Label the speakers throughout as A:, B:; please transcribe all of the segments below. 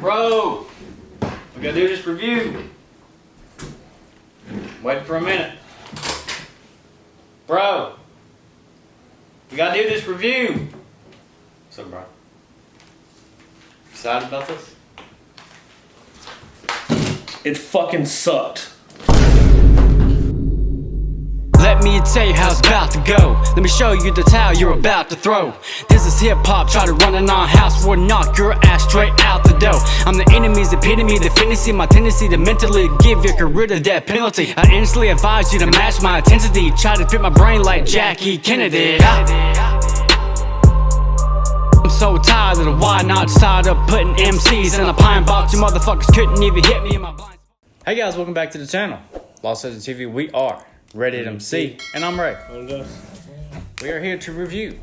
A: Bro, we gotta do this review. Wait for a minute. Bro, we gotta do this review. What's up, bro? Excited about this?
B: It fucking sucked.
C: Let me tell you how it's about to go. Let me show you the towel you're about to throw. This is hip-hop, try to run a non-house war, knock your ass straight out the door. I'm the enemy's epitome, the fantasy, my tendency to mentally give your career the death penalty. I instantly advise you to match my intensity, try to fit my brain like Jackie Kennedy. I'm so tired of the why not side of putting MCs in a pine box. You motherfuckers couldn't even hit me in my blind.
A: Hey guys, welcome back to the channel. Lostlegendstv, we are Ready to MC, and I'm Ray. We are here to review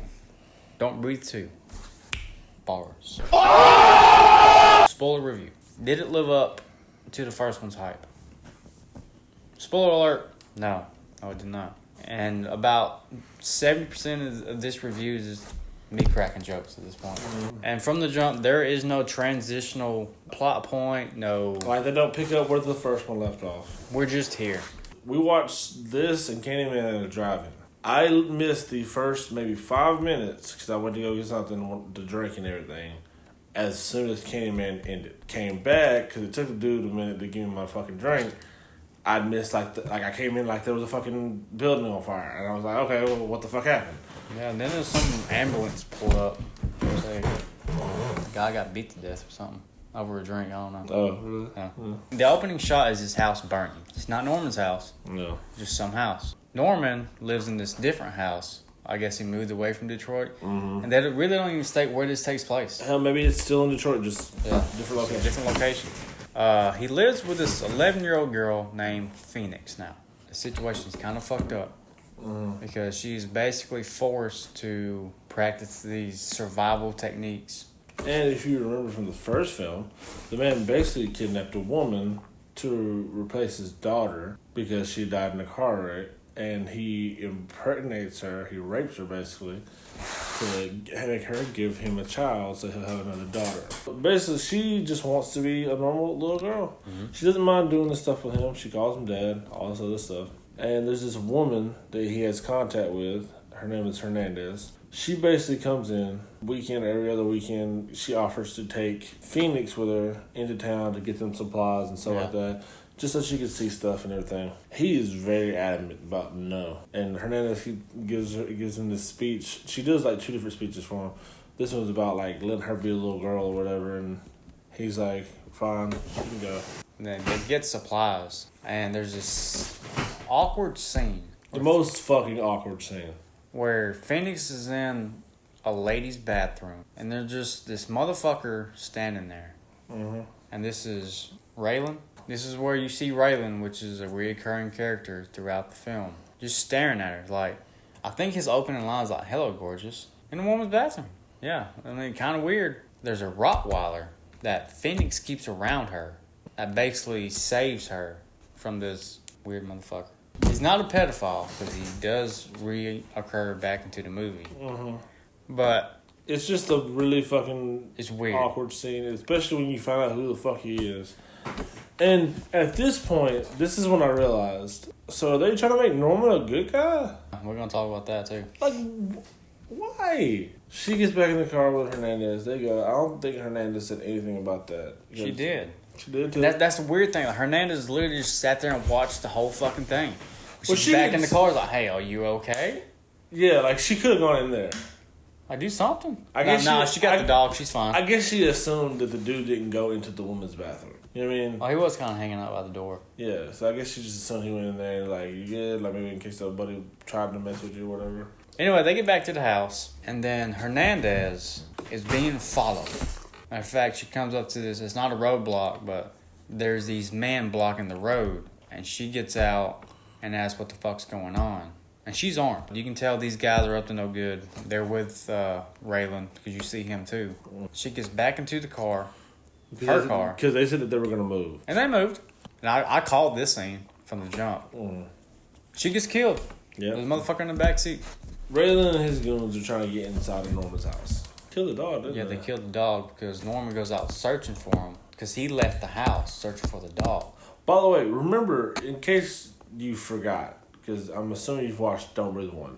A: Don't Breathe 2. Bars. Spoiler review. Did it live up to the first one's hype? Spoiler alert. No, it did not. And about 70% of this review is me cracking jokes at this point. And from the jump, there is no transitional plot point, no...
B: Like, they don't pick up where the first one left off.
A: We're just here.
B: We watched this and Candyman at a drive-in. I missed the first maybe 5 minutes because I went to go get something to drink and everything as soon as Candyman ended. Came back because it took the dude a minute to give me my fucking drink. I missed like I came in like there was a fucking building on fire. And I was like, okay, well, what the fuck happened?
A: Yeah, and then there's some ambulance pulled up. Say, the guy got beat to death or something. Over a drink, I don't know.
B: Oh, really?
A: Yeah. The opening shot is his house burning. It's not Norman's house.
B: No.
A: Just some house. Norman lives in this different house. I guess he moved away from Detroit. Mm-hmm. And they really don't even state where this takes place.
B: Hell, maybe it's still in Detroit, just different location.
A: Different location. He lives with this 11-year-old girl named Phoenix now. The situation's kind of fucked up. Because she's basically forced to practice these survival techniques.
B: And if you remember from the first film, the man basically kidnapped a woman to replace his daughter because she died in a car wreck, and he impregnates her, he rapes her basically, to make her give him a child so he'll have another daughter. But basically, she just wants to be a normal little girl. Mm-hmm. She doesn't mind doing this stuff with him. She calls him dad, all this other stuff. And there's this woman that he has contact with. Her name is Hernandez. She basically comes in weekend or every other weekend. She offers to take Phoenix with her into town to get them supplies and stuff like that, just so she can see stuff and everything. He is very adamant about no. And Hernandez, he gives him this speech. She does like 2 different speeches for him. This one was about like letting her be a little girl or whatever, and he's like, fine, you can go.
A: And then they get supplies, and there's this awkward scene.
B: The most fucking awkward scene.
A: Where Phoenix is in a lady's bathroom, and there's just this motherfucker standing there. Mm-hmm. And this is Raylan. This is where you see Raylan, which is a reoccurring character throughout the film, just staring at her. Like, I think his opening line is like, "Hello, gorgeous," in a woman's bathroom. Yeah, I mean, kind of weird. There's a Rottweiler that Phoenix keeps around her that basically saves her from this weird motherfucker. He's not a pedophile because he does reoccur back into the movie. Mm-hmm. But
B: it's just a really fucking
A: weird,
B: awkward scene, especially when you find out who the fuck he is. And at this point, this is when I realized, so are they trying to make Norman a good guy?
A: We're going to talk about that too.
B: Like, why? She gets back in the car with Hernandez. They go, I don't think Hernandez said anything about that.
A: She did.
B: She did too.
A: That's the weird thing. Like, Hernandez literally just sat there and watched the whole fucking thing. She's
B: well,
A: back in the car, like, "Hey, are you okay?"
B: Yeah, like she could have gone in there.
A: I do something.
B: I guess
A: she got the dog. She's fine.
B: I guess she assumed that the dude didn't go into the woman's bathroom. You know what I mean?
A: Oh, he was kind of hanging out by the door.
B: Yeah, so I guess she just assumed he went in there, like, you good? Like, maybe in case somebody tried to mess with you or whatever.
A: Anyway, they get back to the house, and then Hernandez is being followed. Matter of fact, she comes up to this. It's not a roadblock, but there's these men blocking the road, and she gets out and asks what the fuck's going on. And she's armed. You can tell these guys are up to no good. They're with Raylan, because you see him too. She gets back into the car, her car.
B: Because they said that they were going to move.
A: And they moved. And I called this scene from the jump. She gets killed.
B: Yeah.
A: There's a motherfucker in the back seat.
B: Raylan and his goons are trying to get inside of Norman's house. Killed the dog, didn't they?
A: Yeah, they killed the dog because Norman goes out searching for him. because he left the house searching for the dog.
B: By the way, remember, in case you forgot, because I'm assuming you've watched Don't Breathe 1,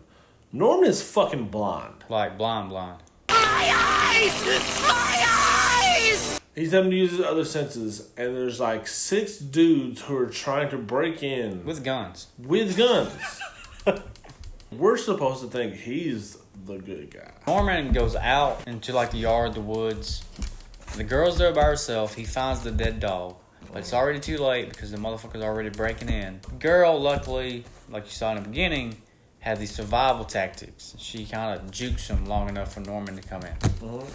B: Norman is fucking blonde.
A: Like blind.
D: My eyes! My eyes!
B: He's having to use his other senses, and there's like 6 dudes who are trying to break in.
A: With guns.
B: With guns. We're supposed to think he's the good guy.
A: Norman goes out into like the yard, the woods. The girl's there by herself. He finds the dead dog. But it's already too late because the motherfucker's already breaking in. The girl, luckily, like you saw in the beginning, had these survival tactics. She kind of jukes him long enough for Norman to come in.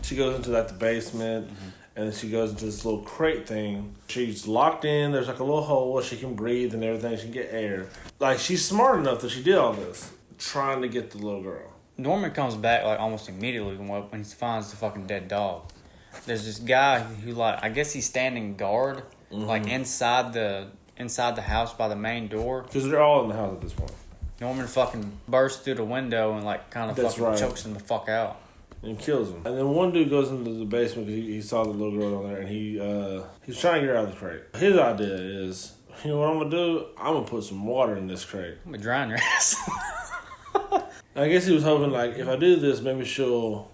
B: She goes into like the basement, and then she goes into this little crate thing. She's locked in. There's like a little hole where she can breathe and everything. She can get air. Like, she's smart enough that she did all this, trying to get the little girl.
A: Norman comes back like almost immediately when he finds the fucking dead dog. There's this guy who, like, I guess he's standing guard, like inside the house by the main door.
B: Because they're all in the house at this point.
A: Norman fucking bursts through the window and like kind of fucking chokes him the fuck out.
B: And kills him. And then one dude goes into the basement because he saw the little girl down there, and he's trying to get her out of the crate. His idea is, you know what I'm gonna do? I'm gonna put some water in this crate.
A: I'm gonna drown your ass.
B: I guess he was hoping, like, if I do this, maybe she'll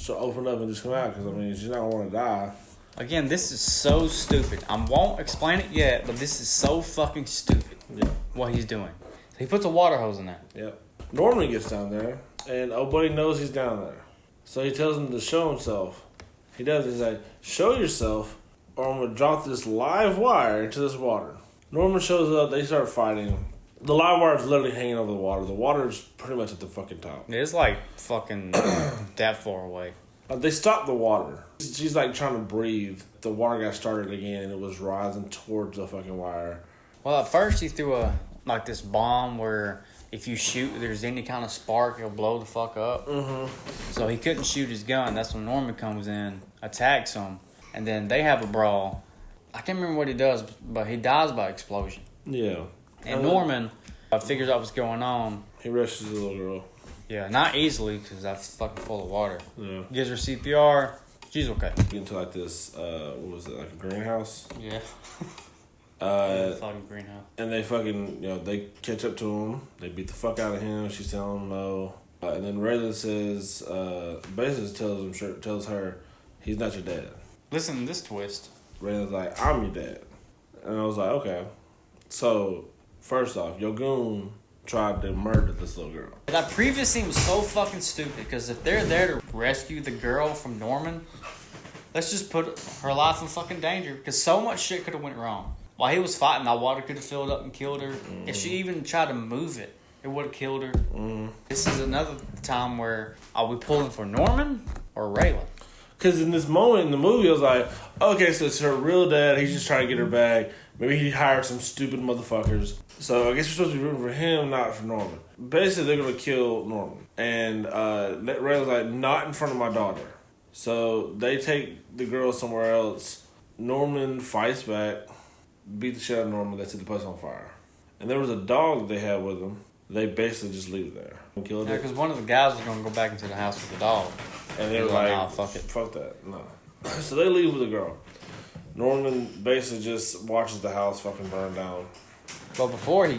B: open up and just come out, because, I mean, she's not going to want to die.
A: Again, this is so stupid. I won't explain it yet, but this is so fucking stupid.
B: Yeah.
A: What he's doing. So he puts a water hose in there.
B: Yep. Norman gets down there, and old buddy knows he's down there. So he tells him to show himself. He does. He's like, show yourself, or I'm going to drop this live wire into this water. Norman shows up. They start fighting. The live wire is literally hanging over the water. The water is pretty much at the fucking top.
A: It's like fucking that far away.
B: They stopped the water. She's like trying to breathe. The water got started again, and it was rising towards the fucking wire.
A: Well, at first he threw this bomb where if you shoot, there's any kind of spark, it'll blow the fuck up. So he couldn't shoot his gun. That's when Norman comes in, attacks him, and then they have a brawl. I can't remember what he does, but he dies by explosion.
B: Yeah.
A: And Norman figures out what's going on.
B: He rescues the little girl.
A: Yeah, not easily because that's fucking full of water.
B: Yeah.
A: Gives her CPR. She's okay.
B: Get into like this, what was it, like a greenhouse?
A: Yeah. Fucking greenhouse.
B: And they fucking, they catch up to him. They beat the fuck out of him. She's telling him no. And then Raylan says, basically tells her, he's not your dad.
A: Listen to this twist.
B: Raylan's like, I'm your dad. And I was like, okay. So, first off, your goon tried to murder this little girl.
A: That previous scene was so fucking stupid because if they're there to rescue the girl from Norman, let's just put her life in fucking danger because so much shit could have went wrong. While he was fighting, that water could have filled up and killed her. If she even tried to move it, it would have killed her. This is another time where, are we pulling for Norman or Raylan?
B: Because in this moment in the movie, I was like, okay, so it's her real dad. He's just trying to get her back. Maybe he hired some stupid motherfuckers. So I guess we're supposed to be rooting for him, not for Norman. Basically, they're going to kill Norman. And Raylan's like, not in front of my daughter. So they take the girl somewhere else. Norman fights back, beat the shit out of Norman. They set the place on fire. And there was a dog that they had with them. They basically just leave it there. And killed it.
A: Yeah, because one of the guys was going to go back into the house with the dog.
B: And they were like,
A: nah, fuck it.
B: Fuck that. No. So they leave with the girl. Norman basically just watches the house fucking burn down.
A: But before, he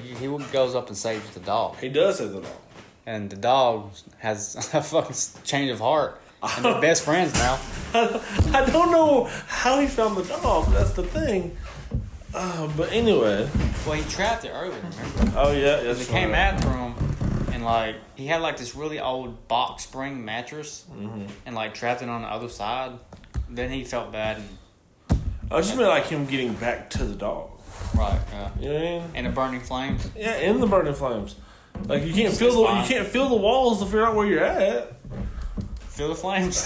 A: goes up and saves the dog.
B: He does save the dog.
A: And the dog has a fucking change of heart. And they're best friends now.
B: I don't know how he found the dog. That's the thing. But anyway.
A: Well, he trapped it earlier, remember?
B: Oh, yeah.
A: Because he came after him. And, like, he had, like, this really old box spring mattress. And, like, trapped it on the other side. Then he felt bad. And
B: I just meant, like, him getting back to the dog.
A: Right,
B: You know what I mean?
A: And the burning flames.
B: Yeah, in the burning flames. Like, you can't feel the walls to figure out where you're at.
A: Feel the flames.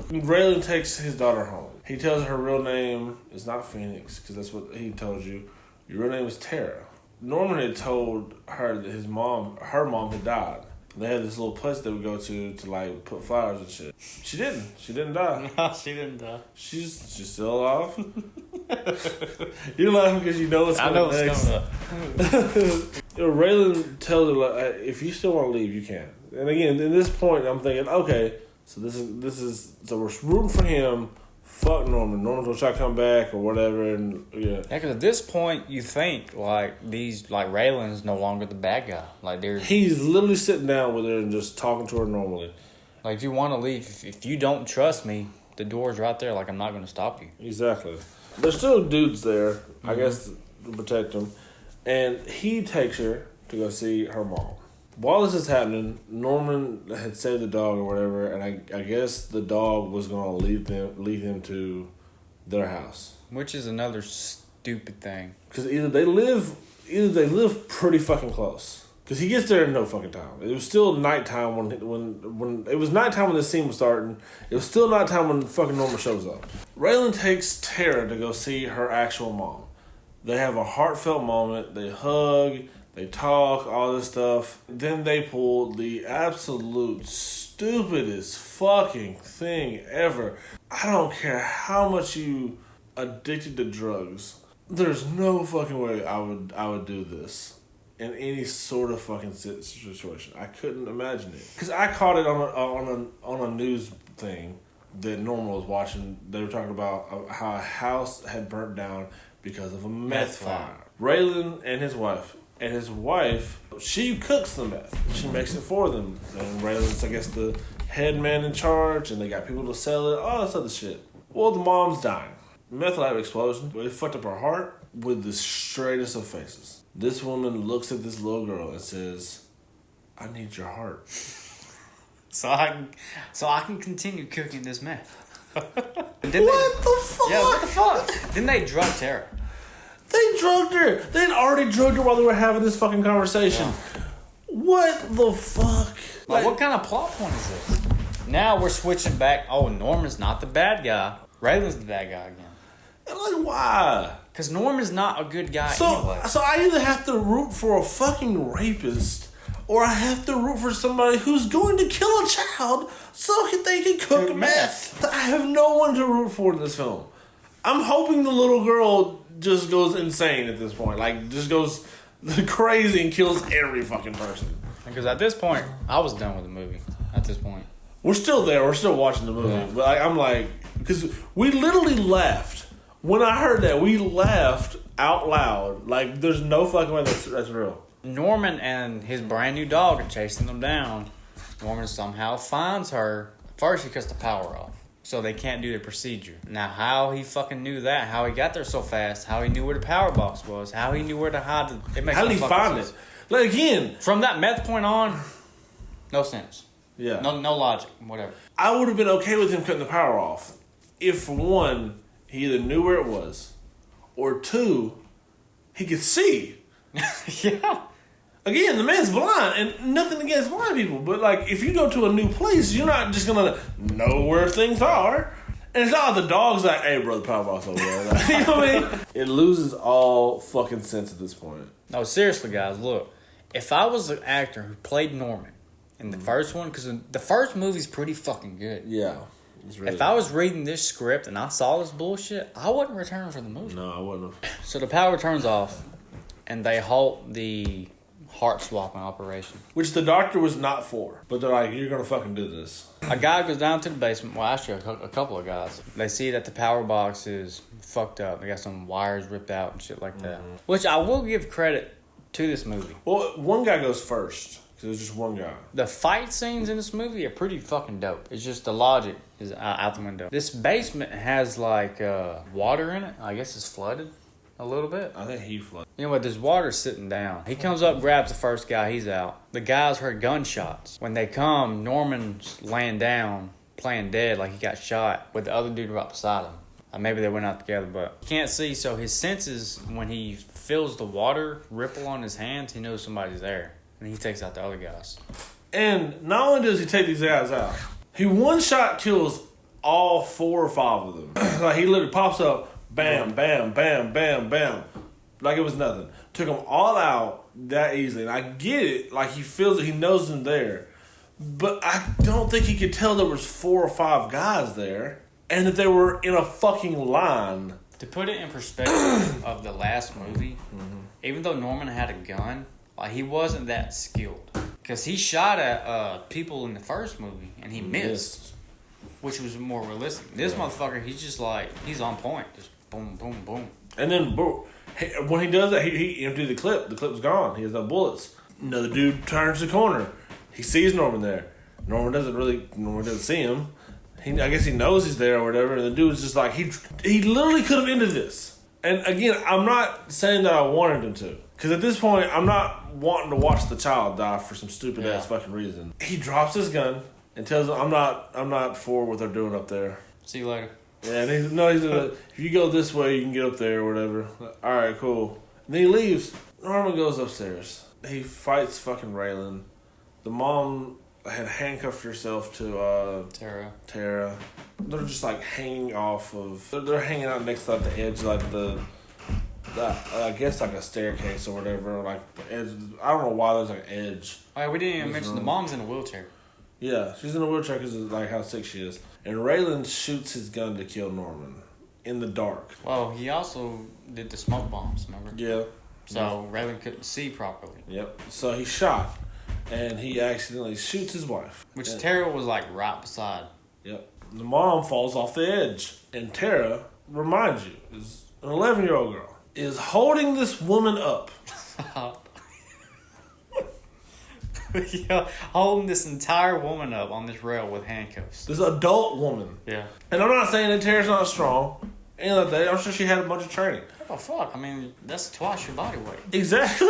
B: Raylan takes his daughter home. He tells her real name is not Phoenix, because that's what he told you. Your real name is Tara. Norman had told her that her mom had died. They had this little place they would go to like put flowers and shit. She didn't. She didn't die.
A: No, she didn't die.
B: She's still alive. You're laughing because you know what's coming up. I know what's coming up. Raylan tells her, like, if you still want to leave, you can. And again, at this point, I'm thinking, okay, so this is so we're rooting for him fuck Norman. Norman's gonna try to come back or whatever, and yeah.
A: Because at this point, you think like Raylan's no longer the bad guy. Like
B: he's literally sitting down with her and just talking to her normally.
A: Like if you want to leave, if you don't trust me, the door's right there. Like I'm not gonna stop you.
B: Exactly. There's still dudes there, I guess, to protect him, and he takes her to go see her mom. While this is happening, Norman had saved the dog or whatever, and I guess the dog was going to lead him to their house.
A: Which is another stupid thing.
B: Because either they live pretty fucking close. Because he gets there in no fucking time. It was still nighttime when it was nighttime when this scene was starting. It was still nighttime when fucking Norman shows up. Raylan takes Tara to go see her actual mom. They have a heartfelt moment. They hug. They talk, all this stuff. Then they pull the absolute stupidest fucking thing ever. I don't care how much you addicted to drugs. There's no fucking way I would do this in any sort of fucking situation. I couldn't imagine it. Because I caught it on a news thing that Norman was watching. They were talking about how a house had burnt down because of a meth fire. Raylan and his wife, she cooks the meth. She makes it for them. And Raylan's, I guess, the head man in charge, and they got people to sell it, all this other shit. Well, the mom's dying. Meth lab explosion. It fucked up her heart with the straightest of faces. This woman looks at this little girl and says, I need your heart.
A: So I can continue cooking this meth.
B: What the fuck?
A: Yeah, what the fuck? Then they drug Tara.
B: They drugged her. They'd already drugged her while they were having this fucking conversation. Yeah. What the fuck?
A: Like, what kind of plot point is this? Now we're switching back. Oh, Norman's not the bad guy. Raylan's the bad guy again.
B: Like, why?
A: Because Norman's not a good guy anyway.
B: So I either have to root for a fucking rapist, or I have to root for somebody who's going to kill a child so they can cook meth. I have no one to root for in this film. I'm hoping the little girl just goes insane at this point. Like, just goes crazy and kills every fucking person.
A: Because at this point, I was done with the movie. At this point.
B: We're still there. We're still watching the movie. Yeah. But I'm like, because we literally laughed. When I heard that, we laughed out loud. Like, there's no fucking way that's real.
A: Norman and his brand new dog are chasing them down. Norman somehow finds her. First, he cuts the power off. So they can't do the procedure. Now, how he fucking knew that, how he got there so fast, how he knew where the power box was, how he knew where to hide it.
B: How did he find it? Like, again.
A: From that meth point on, no sense.
B: Yeah.
A: No logic, whatever.
B: I would have been okay with him cutting the power off if, for one, he either knew where it was, or two, he could see.
A: Yeah.
B: Again, the man's blind, and nothing against blind people, but like, if you go to a new place, you're not just gonna know where things are. And it's not like the dog's like, hey, brother, power box over there. Like, you know what I mean? It loses all fucking sense at this point.
A: No, seriously, guys, look. If I was an actor who played Norman in the first one, because the first movie's pretty fucking good.
B: Yeah. Really
A: if I was reading this script and I saw this bullshit, I wouldn't return for the movie.
B: No, I wouldn't have.
A: So the power turns off, and they halt the heart swapping operation.
B: Which the doctor was not for. But they're like, you're going to fucking do this.
A: A guy goes down to the basement. Well, actually, a couple of guys. They see that the power box is fucked up. They got some wires ripped out and shit like that. Mm-hmm. Which I will give credit to this movie.
B: Well, one guy goes first. Because there's just one guy.
A: The fight scenes in this movie are pretty fucking dope. It's just the logic is out the window. This basement has like water in it. I guess it's flooded a little bit.
B: I think he flooded.
A: You know what? There's water sitting down. He comes up, grabs the first guy. He's out. The guys heard gunshots. When they come, Norman's laying down, playing dead like he got shot with the other dude right beside him. Maybe they went out together, but he can't see. So his senses, when he feels the water ripple on his hands, he knows somebody's there. And he takes out the other guys. And
B: not only does he take these guys out, he one-shot kills all 4 or 5 of them. Like, he literally pops up, bam, bam, bam, bam, bam. Like it was nothing. Took them all out that easily. And I get it. Like, he feels it. He knows them there. But I don't think he could tell there was 4 or 5 guys there. And that they were in a fucking line.
A: To put it in perspective of the last movie, even though Norman had a gun, like, he wasn't that skilled. Because he shot at people in the first movie, and he missed. which was more realistic. This motherfucker, he's just like, he's on point. Just boom, boom, boom.
B: And then, when he does that, he emptied the clip. The clip's gone. He has no bullets. Another dude turns the corner. He sees Norman there. Norman doesn't see him. I guess he knows he's there or whatever. And the dude's just like, he literally could have ended this. And again, I'm not saying that I wanted him to. Because at this point, I'm not wanting to watch the child die for some stupid ass fucking reason. He drops his gun and tells him, I'm not for what they're doing up there.
A: See you later.
B: Yeah, and he's like, if you go this way, you can get up there or whatever. Like, all right, cool. And then he leaves. Norman goes upstairs. He fights fucking Raylan. The mom had handcuffed herself to Tara. They're just like hanging off of. They're hanging out next to like, the edge, like the I guess like a staircase or whatever. Like the edge. I don't know why there's like an edge.
A: Oh, yeah, we didn't even mention the mom's in a wheelchair.
B: Yeah, she's in a wheelchair because of like how sick she is. And Raylan shoots his gun to kill Norman in the dark.
A: Well, he also did the smoke bombs, remember?
B: Yeah.
A: So Raylan couldn't see properly.
B: Yep. So he shot, and he accidentally shoots his wife.
A: Which Tara was like right beside.
B: Yep. The mom falls off the edge, and Tara, remind you, is an 11-year-old girl, is holding this woman up.
A: Yeah, holding this entire woman up on this rail with handcuffs.
B: This adult woman.
A: Yeah.
B: And I'm not saying that Tara's not strong. Ain't like that. I'm sure she had a bunch of training.
A: Oh, fuck. I mean, that's twice your body weight.
B: Exactly.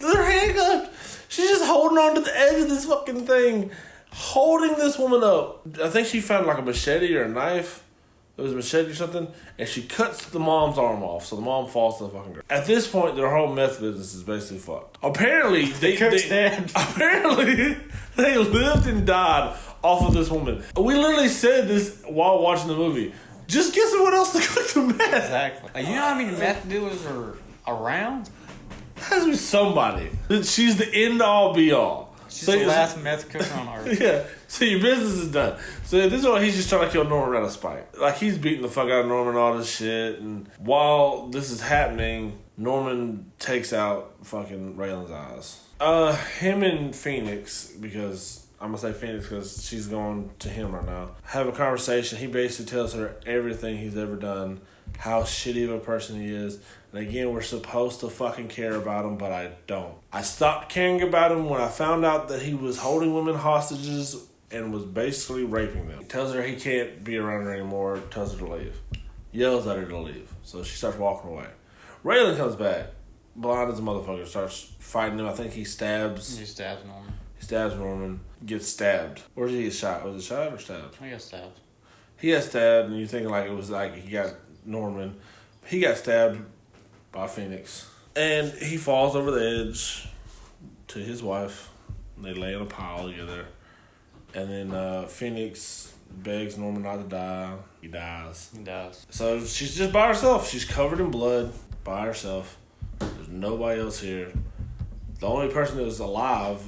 B: They're handcuffed. She's just holding on to the edge of this fucking thing. Holding this woman up. I think she found like a machete or a knife. It was a machete or something. And she cuts the mom's arm off. So the mom falls to the fucking ground. At this point, their whole meth business is basically fucked. Apparently, they lived and died off of this woman. We literally said this while watching the movie. Just get someone else to cook the meth.
A: Exactly. Like, you know how many meth dealers are around?
B: Has to be somebody. She's the end all be all.
A: She's the last meth cooker on earth.
B: Yeah. So your business is done. So this is why he's just trying to kill Norman out of spite. Like he's beating the fuck out of Norman and all this shit. And while this is happening, Norman takes out fucking Raylan's eyes. Him and Phoenix, because I'm gonna say Phoenix because she's going to him right now, have a conversation. He basically tells her everything he's ever done, how shitty of a person he is. And again, we're supposed to fucking care about him, but I don't. I stopped caring about him when I found out that he was holding women hostages and was basically raping them. He tells her he can't be around her anymore, tells her to leave. Yells at her to leave. So she starts walking away. Raylan comes back, blind as a motherfucker, starts fighting him. I think he stabs.
A: He stabs Norman.
B: He stabs Norman, gets stabbed. Or did he get shot? Was it shot or stabbed?
A: He got stabbed.
B: He got stabbed, and you're thinking like it was like he got Norman. He got stabbed by Phoenix. And he falls over the edge to his wife. They lay in a pile together. And then Phoenix begs Norman not to die. He dies.
A: He dies.
B: So she's just by herself. She's covered in blood by herself. There's nobody else here. The only person that was alive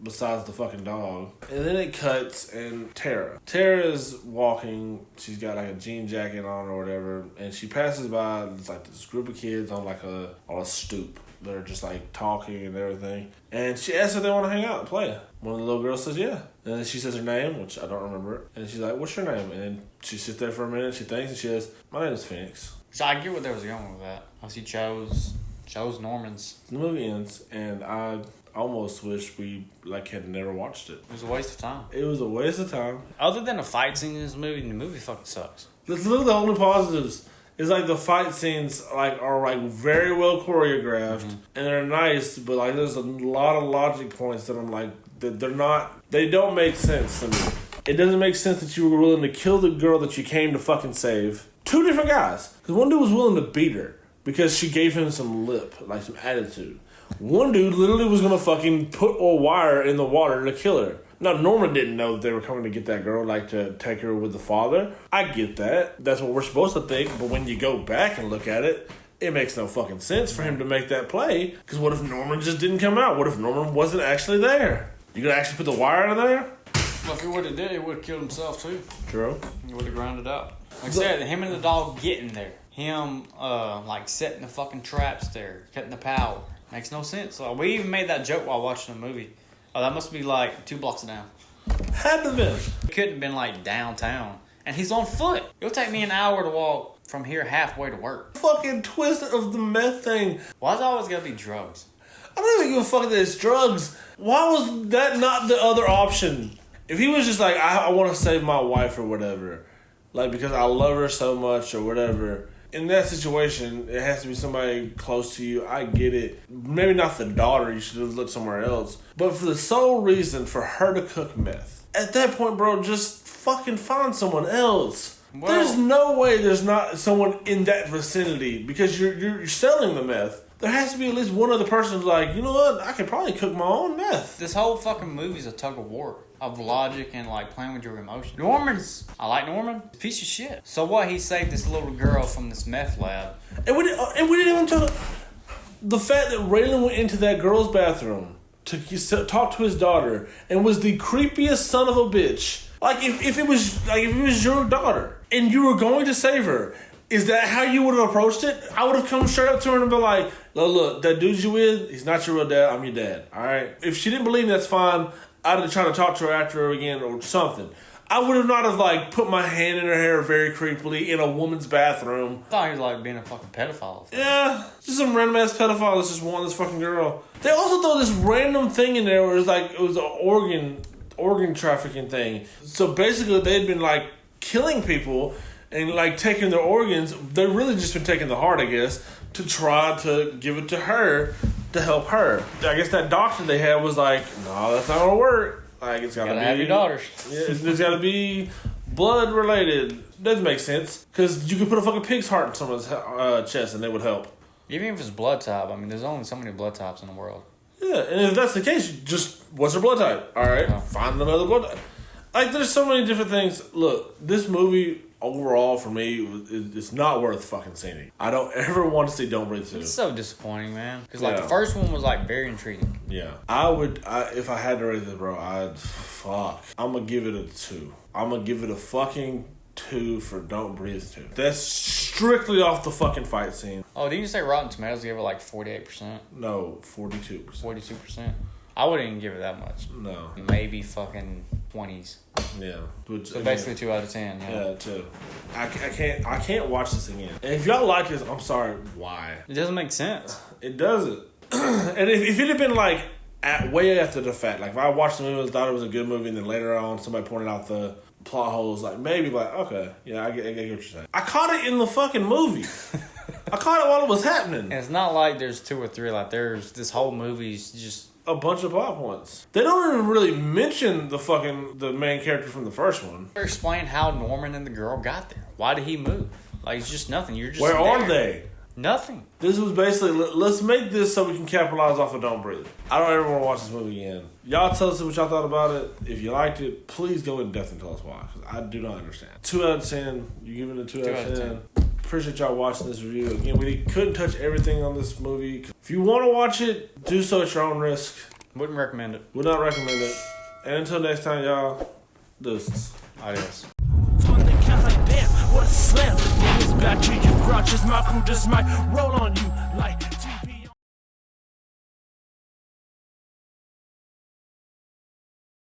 B: besides the fucking dog. And then it cuts and Tara's walking. She's got like a jean jacket on or whatever, and she passes by like this group of kids on like on a stoop. They're just like talking and everything. And she asks if they want to hang out and play. One of the little girls says yeah. And then she says her name, which I don't remember. And she's like, "What's your name?" And then she sits there for a minute, she thinks, and she says, "My name is Phoenix."
A: So I get what they was going with that. She chose Norman's.
B: The movie ends, and I almost wish we had never watched it.
A: It was a waste of time.
B: It was a waste of time.
A: Other than a fight scene in this movie, the movie fucking sucks.
B: That's literally the only positives. It's like the fight scenes are very well choreographed and they're nice, but there's a lot of logic points that I'm like they don't make sense to me. It doesn't make sense that you were willing to kill the girl that you came to fucking save. Two different guys. Because one dude was willing to beat her because she gave him some some attitude. One dude literally was going to fucking put a wire in the water to kill her. Now, Norman didn't know that they were coming to get that girl, to take her with the father. I get that. That's what we're supposed to think. But when you go back and look at it, it makes no fucking sense for him to make that play. Because what if Norman just didn't come out? What if Norman wasn't actually there? You gonna actually put the wire in there?
A: Well, if he would have did, he would have killed himself too.
B: True.
A: He would have grounded up. Like I said, him and the dog getting there. Him, setting the fucking traps there. Cutting the power. Makes no sense. We even made that joke while watching the movie. Oh, that must be 2 blocks down.
B: Had to been.
A: It couldn't have been like downtown. And he's on foot. It'll take me an hour to walk from here halfway to work.
B: Fucking twist of the meth thing.
A: Why's it always gotta be drugs?
B: I don't even give a fuck that it's drugs. Why was that not the other option? If he was just like, I want to save my wife or whatever, like because I love her so much or whatever, in that situation, it has to be somebody close to you. I get it. Maybe not the daughter. You should have looked somewhere else. But for the sole reason for her to cook meth. At that point, bro, just fucking find someone else. Well, there's no way there's not someone in that vicinity because you're selling the meth. There has to be at least one other person who's like, you know what? I could probably cook my own meth.
A: This whole fucking movie's a tug of war of logic and like playing with your emotions. I like Norman. Piece of shit. So what? He saved this little girl from this meth lab.
B: And we didn't even talk the fact that Raylan went into that girl's bathroom to talk to his daughter and was the creepiest son of a bitch. Like if it was your daughter and you were going to save her. Is that how you would have approached it? I would have come straight up to her and been like, look, that dude you with, he's not your real dad, I'm your dad, all right? If she didn't believe me, that's fine. I'd have tried to talk to her after her again or something. I would have not have, like, put my hand in her hair very creepily in a woman's bathroom.
A: I thought he was, like, being a fucking pedophile.
B: Yeah, just some random-ass pedophile that's just wanting this fucking girl. They also throw this random thing in there where it was an organ trafficking thing. So basically, they'd been, like, killing people and like taking their organs. They've really just been taking the heart, I guess, to try to give it to her to help her. I guess that doctor they had was like, no, that's not gonna work. Like it's gotta be
A: have your daughters.
B: Yeah, it's gotta be blood related. Doesn't make sense because you could put a fucking pig's heart in someone's chest and they would help.
A: Even if it's blood type, I mean, there's only so many blood types in the world.
B: Yeah, and if that's the case, just what's her blood type? All right, find another blood type. Like there's so many different things. Look, this movie. Overall, for me, it's not worth fucking seeing. I don't ever want to see Don't Breathe 2.
A: It's so disappointing, man. Because the first one was like very intriguing.
B: Yeah, if I had to rate this, bro, I'm gonna give it a 2. I'm gonna give it a fucking 2 for Don't Breathe 2. That's strictly off the fucking fight scene.
A: Oh, didn't you say Rotten Tomatoes gave it like 48%?
B: No, 42%.
A: 42%? I wouldn't even give it that much.
B: No.
A: Maybe fucking 20s.
B: Yeah.
A: So basically 2 out of 10.
B: Yeah, 2. I can't watch this again. And if y'all like this, I'm sorry. Why?
A: It doesn't make sense.
B: It doesn't. And if it had been like way after the fact, like if I watched the movie and thought it was a good movie, and then later on somebody pointed out the plot holes, like maybe like okay, yeah, I get what you're saying. I caught it in the fucking movie. I caught it while it was happening.
A: And it's not like there's 2 or 3. Like there's this whole movie's just
B: a bunch of plot points. They don't even really mention the main character from the first one.
A: Explain how Norman and the girl got there. Why did he move? Like it's just nothing. You're just
B: where
A: there.
B: are they?
A: Nothing.
B: This was basically let's make this so we can capitalize off of Don't Breathe. I don't ever want to watch this movie again. Y'all tell us what y'all thought about it. If you liked it, please go in depth and tell us why. Because I do not understand. 2 out of 10. You give it a 2 out of 10. Appreciate y'all watching this review. Again, we couldn't touch everything on this movie. If you want to watch it, do so at your own risk.
A: Wouldn't recommend it.
B: Would not recommend it. And until next time, y'all, deuces.
A: Adios.
E: On the couch like damn, what a slam. Then it's back to you, grouches. My crew just might roll on you like